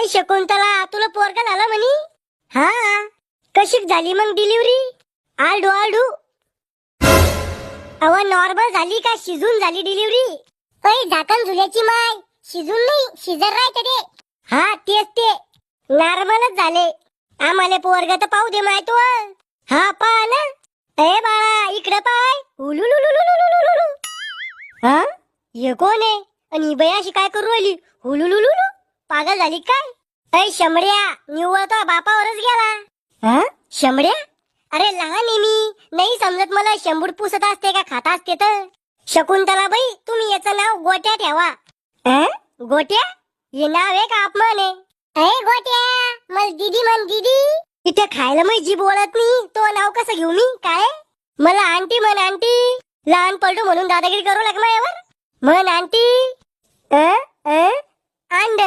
शकुंतला तुला पोरगा झाला म्हणी? हा. कशी झाली मग डिलिव्हरी? आलडू आलडू. अव नॉर्मल झाली का शिजून झाली डिलिव्हरी? ऐ झाकण झुल्याची माय, शिजून नाही शिजर राहते ते. हा तेच ते, नॉर्मलच झाले. आम्हाला पोरगा तर पाहू दे माय तू. हा पहा ना. ए बाळा इकडे पाय. हुलुलुलुलुलुलुलु. हा ये कोण आहे? आणि ही बाई अशी काय करू राहिली? हुलुलुलुलु. पागल झाली काय? ऐ शंभड्या, निव्वळ तो बापावरच गेला. हा शंभड्या? अरे लहान आहे मी, नाही समजत मला शंभूड पुसत असते का खाता असते तर. शकुंतला बाई तुम्ही याचं नाव गोट्या ठेवा. गोट्या? हे नाव आहे का अपमान आहे? ए गोट्या, मला दीदी म्हण दीदी. इथे खायला मग जी बोलत नाही तो नाव कसं घेऊ मी? काय मला आंटी म्हण आंटी. लहान पलटू म्हणून दादागिरी करू लाग माझ्यावर. म्हण आंटी. अंड